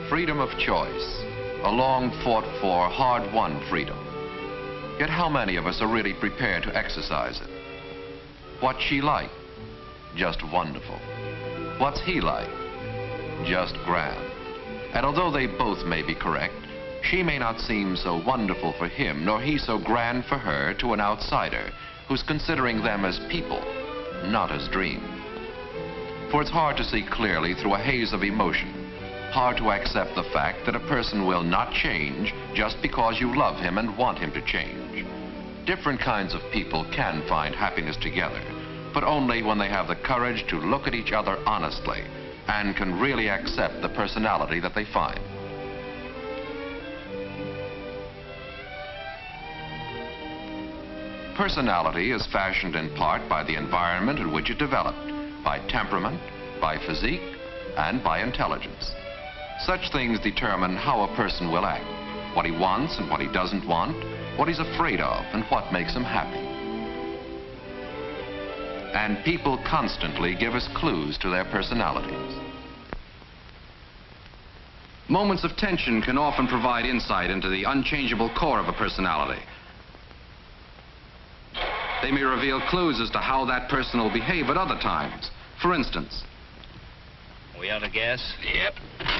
Freedom of choice, a long fought for, hard-won freedom. Yet how many of us are really prepared to exercise it? What's she like? Just wonderful. What's he like? Just grand. And although they both may be correct, she may not seem so wonderful for him, nor he so grand for her to an outsider who's considering them as people, not as dreams. For it's hard to see clearly through a haze of emotion, hard to accept the fact that a person will not change just because you love him and want him to change. Different kinds of people can find happiness together, but only when they have the courage to look at each other honestly and can really accept the personality that they find. Personality is fashioned in part by the environment in which it developed, by temperament, by physique, and by intelligence. Such things determine how a person will act, what he wants and what he doesn't want, what he's afraid of and what makes him happy. And people constantly give us clues to their personalities. Moments of tension can often provide insight into the unchangeable core of a personality. They may reveal clues as to how that person will behave at other times. For instance, we out of gas? Yep.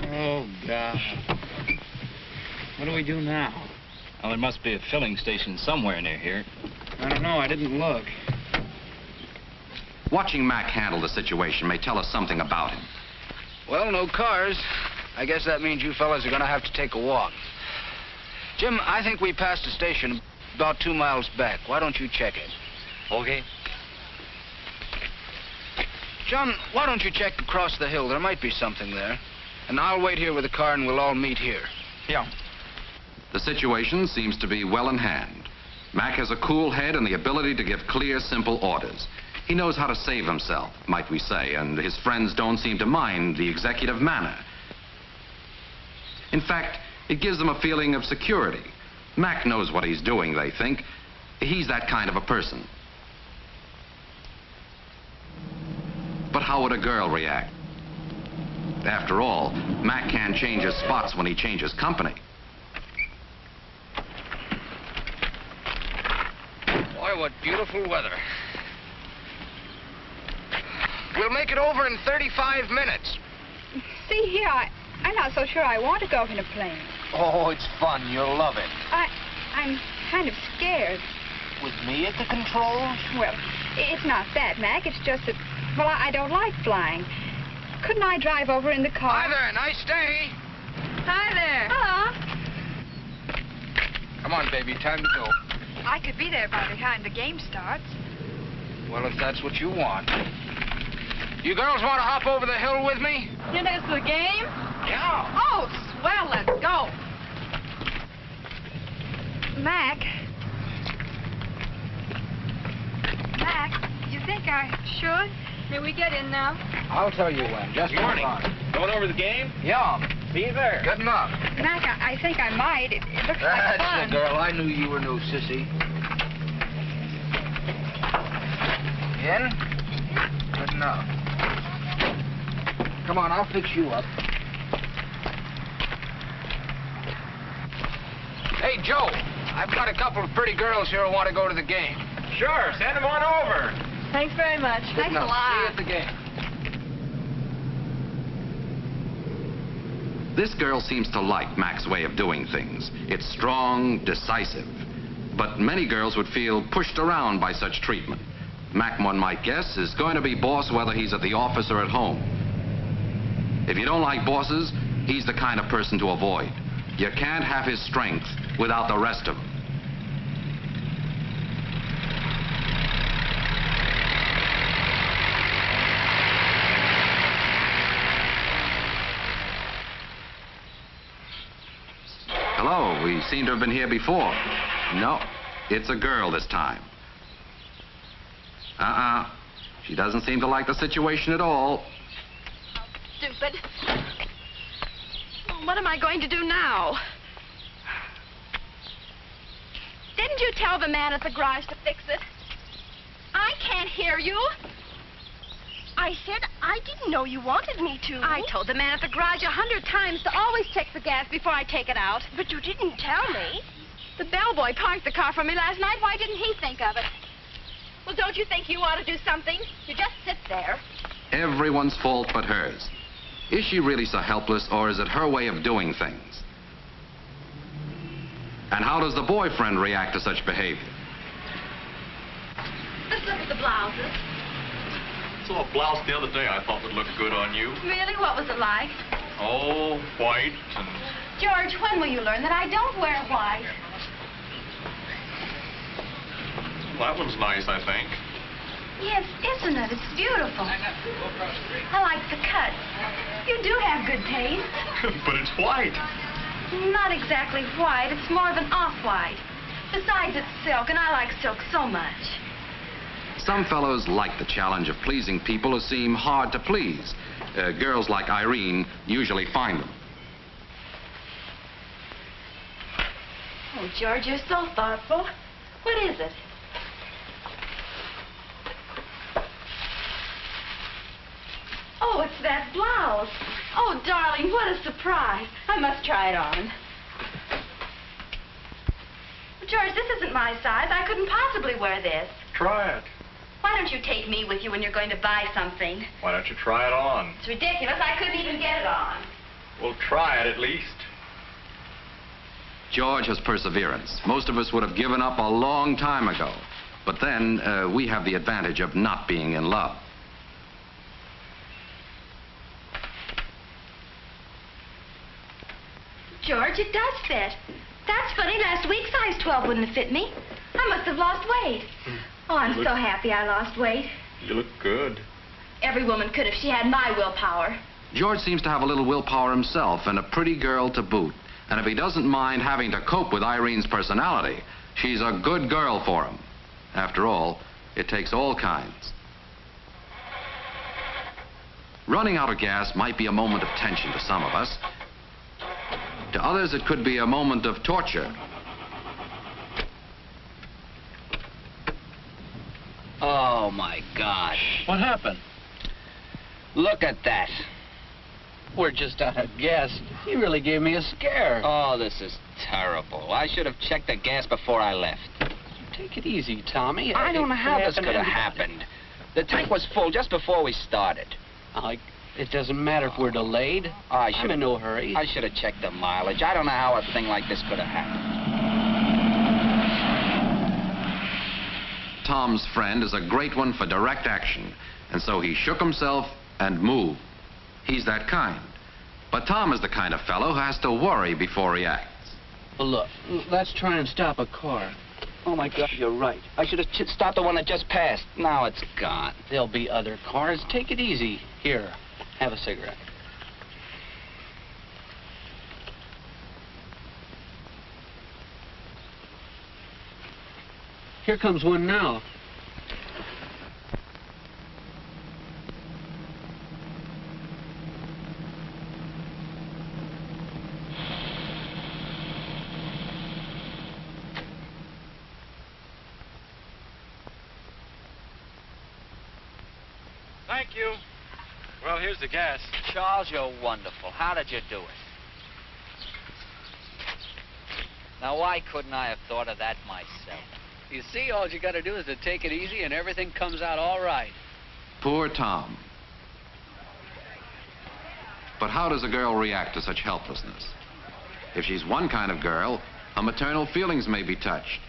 Oh, God. What do we do now? Well, there must be a filling station somewhere near here. I don't know. I didn't look. Watching Mac handle the situation may tell us something about him. Well, no cars. I guess that means you fellas are going to have to take a walk. Jim, I think we passed a station about 2 miles back. Why don't you check it? Okay. John, why don't you check across the hill? There might be something there. And I'll wait here with the car and we'll all meet here. Yeah. The situation seems to be well in hand. Mac has a cool head and the ability to give clear, simple orders. He knows how to save himself, might we say, and his friends don't seem to mind the executive manner. In fact, it gives them a feeling of security. Mac knows what he's doing, they think. He's that kind of a person. But how would a girl react? After all, Mac can't change his spots when he changes company. Boy, what beautiful weather. We'll make it over in 35 minutes. See here, I'm not so sure I want to go up in a plane. Oh, it's fun. You'll love it. I'm kind of scared. With me at the controls? Well, it's not that, Mac. It's just that, well, I don't like flying. Couldn't I drive over in the car? Hi there. Nice day. Hi there. Hello. Come on, baby. Time to go. I could be there by the time the game starts. Well, if that's what you want. You girls want to hop over the hill with me? You know, it's the game? Yeah. Oh, swell. Let's go. Mac, you think I should? May we get in now? I'll tell you when. Just Good morning. hold on. Going over the game? Yeah. Be there. Good enough. Mac, I think I might. It looks like That's fun. the girl. I knew you were no sissy. In? Good enough. Come on, I'll fix you up. Hey, Joe, I've got a couple of pretty girls here who want to go to the game. Sure, send them on over. Thanks very much. Good Thanks a enough. lot. See you at the game. This girl seems to like Mac's way of doing things. It's strong, decisive. But many girls would feel pushed around by such treatment. Mac, one might guess, is going to be boss whether he's at the office or at home. If you don't like bosses, he's the kind of person to avoid. You can't have his strength without the rest of him. Hello, we seem to have been here before. No, it's a girl this time. She doesn't seem to like the situation at all. Stupid. Well, what am I going to do now? Didn't you tell the man at the garage to fix it? I can't hear you. I said I didn't know you wanted me to. I told the man at the garage 100 times to always check the gas before I take it out. But you didn't tell me. The bellboy parked the car for me last night. Why didn't he think of it? Well, don't you think you ought to do something? You just sit there. Everyone's fault but hers. Is she really so helpless, or is it her way of doing things? And how does the boyfriend react to such behavior? Let's look at the blouses. Saw a blouse the other day I thought would look good on you. Really? What was it like? Oh, white and... George, when will you learn that I don't wear white? That one's nice, I think. Yes, isn't it? It's beautiful. I like the cut. You do have good taste. But it's white. Not exactly white. It's more of an off-white. Besides, it's silk, and I like silk so much. Some fellows like the challenge of pleasing people who seem hard to please. Girls like Irene usually find them. Oh, George, you're so thoughtful. What is it? Oh, it's that blouse. Oh, darling, what a surprise. I must try it on. George, this isn't my size. I couldn't possibly wear this. Try it. Why don't you take me with you when you're going to buy something? Why don't you try it on? It's ridiculous. I couldn't even get it on. We'll try it at least. George has perseverance. Most of us would have given up a long time ago. But then we have the advantage of not being in love. George, it does fit. That's funny. Last week, size 12 wouldn't have fit me. I must have lost weight. Oh, I'm so happy I lost weight. You look good. Every woman could if she had my willpower. George seems to have a little willpower himself and a pretty girl to boot. And if he doesn't mind having to cope with Irene's personality, she's a good girl for him. After all, it takes all kinds. Running out of gas might be a moment of tension to some of us. To others, it could be a moment of torture. Oh, my God. What happened? Look at that. We're just out of gas. He really gave me a scare. Oh, this is terrible. I should have checked the gas before I left. Take it easy, Tommy. I don't know how this happened could have happened. The tank was full just before we started. It doesn't matter if we're delayed. I'm in no hurry. I should have checked the mileage. I don't know how a thing like this could have happened. Tom's friend is a great one for direct action, and so he shook himself and moved. He's that kind. But Tom is the kind of fellow who has to worry before he acts. Well, look, let's try and stop a car. Oh, my God, you're right. I should have stopped the one that just passed. Now it's gone. There'll be other cars. Take it easy. Here, have a cigarette. Here comes one now. Thank you. Well, here's the gas. Charles, you're wonderful. How did you do it? Now, why couldn't I have thought of that myself? You see, all you got to do is to take it easy and everything comes out all right. Poor Tom. But how does a girl react to such helplessness? If she's one kind of girl, her maternal feelings may be touched.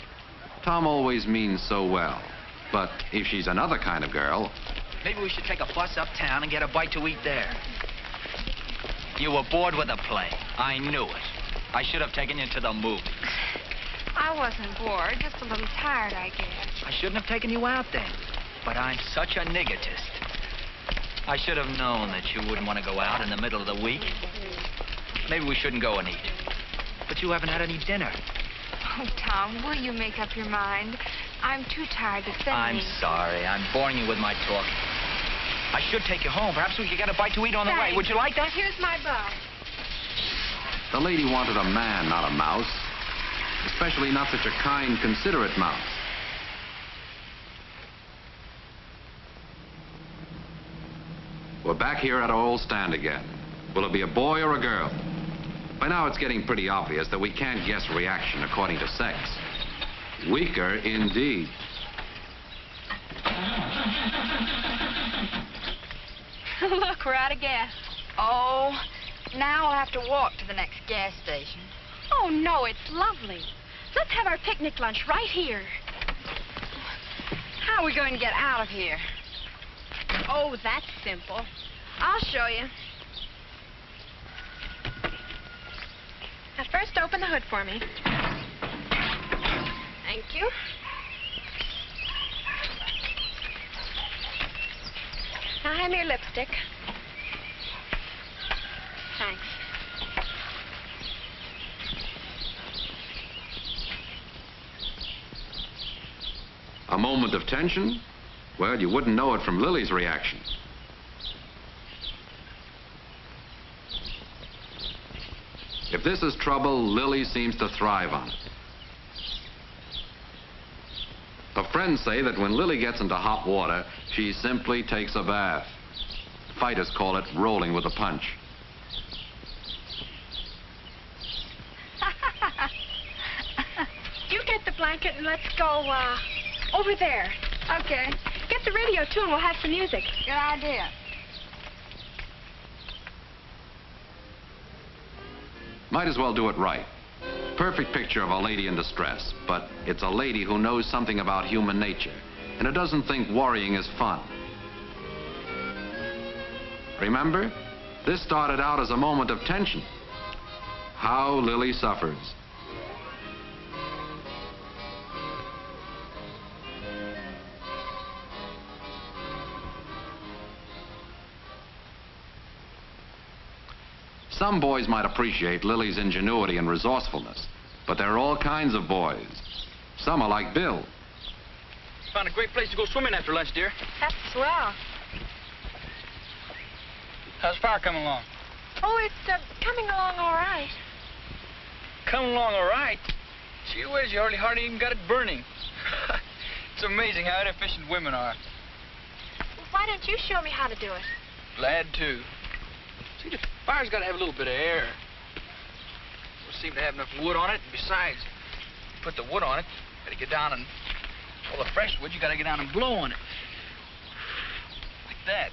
Tom always means so well. But if she's another kind of girl... Maybe we should take a bus uptown and get a bite to eat there. You were bored with the play. I knew it. I should have taken you to the movies. I wasn't bored, just a little tired, I guess. I shouldn't have taken you out then. But I'm such a niggotist. I should have known that you wouldn't want to go out in the middle of the week. Maybe we shouldn't go and eat. but you haven't had any dinner. Oh, Tom, will you make up your mind? I'm too tired to send I'm me. sorry. I'm boring you with my talk. I should take you home. Perhaps we could get a bite to eat on the way. Thanks. Would you like that? Here's my bus. The lady wanted a man, not a mouse. Especially not such a kind, considerate mouse. We're back here at our old stand again. Will it be a boy or a girl? By now it's getting pretty obvious that we can't guess reaction according to sex. Weaker indeed. Look, we're out of gas. Oh, now I'll have to walk to the next gas station. Oh, no, it's lovely. Let's have our picnic lunch right here. How are we going to get out of here? Oh, that's simple. I'll show you. Now, first open the hood for me. Thank you. Now, hand me your lipstick. Thanks. A moment of tension? Well, you wouldn't know it from Lily's reaction. If this is trouble, Lily seems to thrive on it. Her friends say that when Lily gets into hot water, she simply takes a bath. Fighters call it rolling with a punch. You get the blanket and let's go, over there. Okay. Get the radio, too, and we'll have some music. Good idea. Might as well do it right. Perfect picture of a lady in distress, but it's a lady who knows something about human nature, and who doesn't think worrying is fun. Remember, this started out as a moment of tension. How Lily suffers. Some boys might appreciate Lily's ingenuity and resourcefulness, but there are all kinds of boys. Some are like Bill. Found a great place to go swimming after lunch, dear. That's swell. How's fire coming along? Oh, it's coming along all right. Coming along all right. Gee whiz, you hardly even got it burning. It's amazing how inefficient women are. Well, why don't you show me how to do it? Glad to. See, the fire's got to have a little bit of air. Don't seem to have enough wood on it. Besides, put the wood on it, got to get down and, all the fresh wood, you got to get down and blow on it. Like that.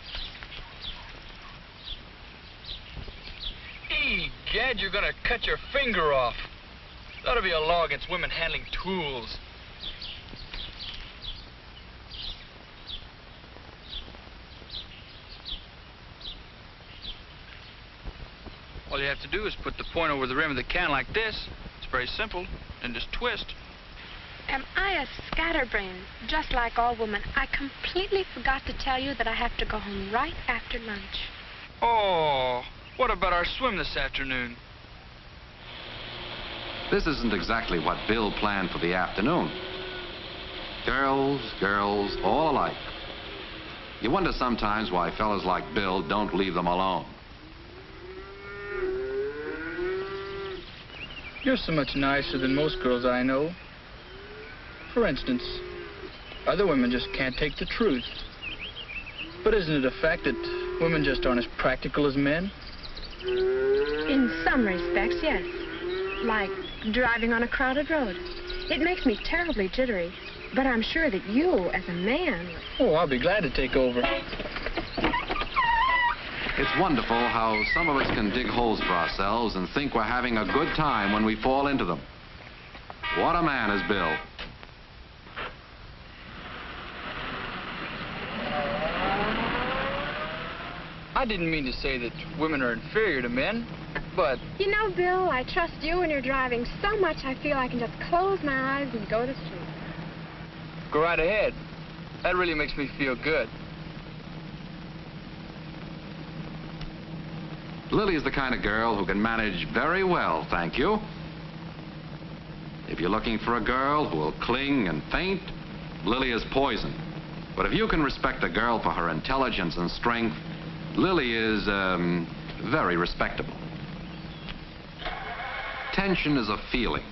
Egad, you're going to cut your finger off. There ought to be a law against women handling tools. All you have to do is put the point over the rim of the can like this. It's very simple. And just twist. Am I a scatterbrain, just like all women? I completely forgot to tell you that I have to go home right after lunch. Oh, what about our swim this afternoon? This isn't exactly what Bill planned for the afternoon. Girls, girls, all alike. You wonder sometimes why fellas like Bill don't leave them alone. You're so much nicer than most girls I know. For instance, other women just can't take the truth. But isn't it a fact that women just aren't as practical as men? In some respects, yes. Like driving on a crowded road. It makes me terribly jittery. But I'm sure that you, as a man... Oh, I'll be glad to take over. It's wonderful how some of us can dig holes for ourselves and think we're having a good time when we fall into them. What a man is Bill. I didn't mean to say that women are inferior to men, but... You know, Bill, I trust you when you're driving so much I feel I can just close my eyes and go to sleep. Go right ahead. That really makes me feel good. Lily is the kind of girl who can manage very well, thank you. If you're looking for a girl who will cling and faint, Lily is poison. But if you can respect a girl for her intelligence and strength, Lily is, very respectable. Tension is a feeling.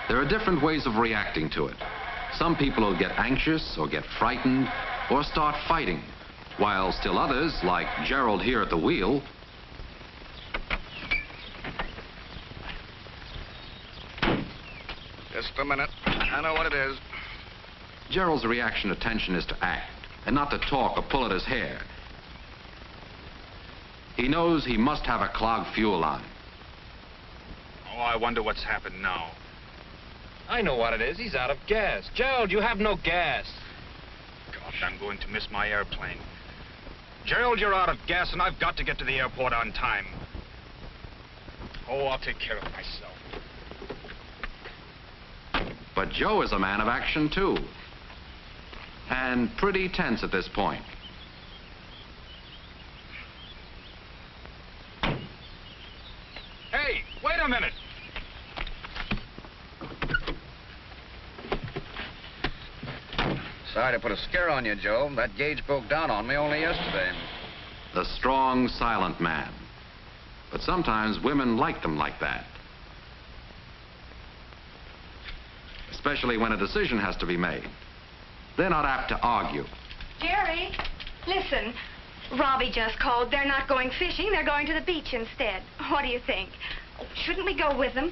There are different ways of reacting to it. Some people will get anxious or get frightened or start fighting, while still others, like Gerald here at the wheel, Just a minute. I know what it is. Gerald's reaction to tension is to act, and not to talk or pull at his hair. He knows he must have a clogged fuel line. Oh, I wonder what's happened now. I know what it is. He's out of gas. Gerald, you have no gas. Gosh, I'm going to miss my airplane. Gerald, you're out of gas, and I've got to get to the airport on time. Oh, I'll take care of myself. But Joe is a man of action, too. And pretty tense at this point. Hey, wait a minute. Sorry to put a scare on you, Joe. That gauge broke down on me only yesterday. The strong, silent man. But sometimes women like them like that. Especially when a decision has to be made. They're not apt to argue. Jerry, listen. Robbie just called. They're not going fishing. They're going to the beach instead. What do you think? Shouldn't we go with them?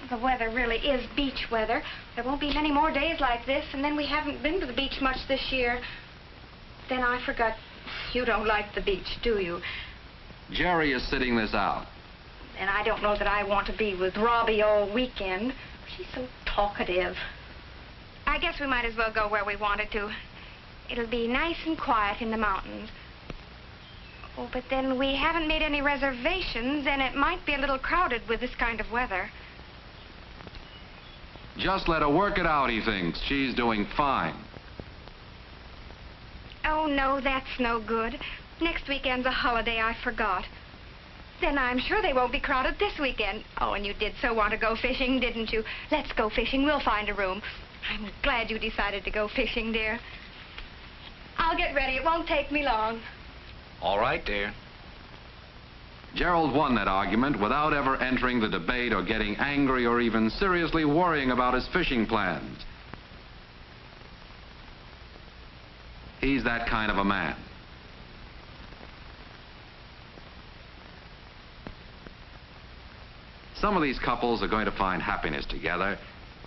The weather really is beach weather. There won't be many more days like this, and then we haven't been to the beach much this year. Then I forgot. You don't like the beach, do you? Jerry is sitting this out. And I don't know that I want to be with Robbie all weekend. He's so talkative. I guess we might as well go where we wanted to. It'll be nice and quiet in the mountains. Oh, but then we haven't made any reservations, and it might be a little crowded with this kind of weather. Just let her work it out, he thinks. She's doing fine. Oh, no, that's no good. Next weekend's a holiday, I forgot. Then I'm sure they won't be crowded this weekend. Oh, and you did so want to go fishing, didn't you? Let's go fishing. We'll find a room. I'm glad you decided to go fishing, dear. I'll get ready. It won't take me long. All right, dear. Gerald won that argument without ever entering the debate or getting angry or even seriously worrying about his fishing plans. He's that kind of a man. Some of these couples are going to find happiness together,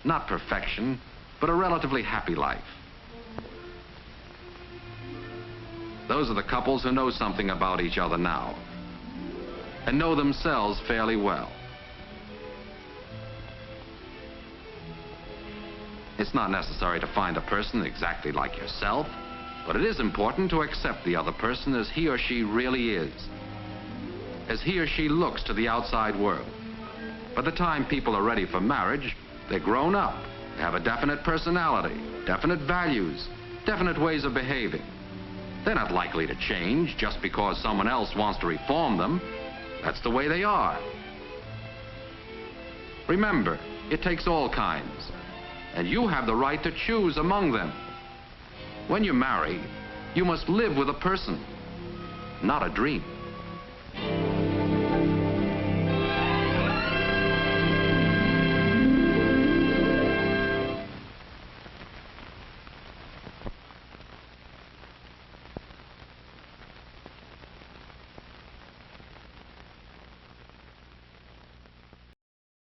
not perfection, but a relatively happy life. Those are the couples who know something about each other now and know themselves fairly well. It's not necessary to find a person exactly like yourself, but it is important to accept the other person as he or she really is, as he or she looks to the outside world. By the time people are ready for marriage, they're grown up. They have a definite personality, definite values, definite ways of behaving. They're not likely to change just because someone else wants to reform them. That's the way they are. Remember, it takes all kinds, and you have the right to choose among them. When you marry, you must live with a person, not a dream.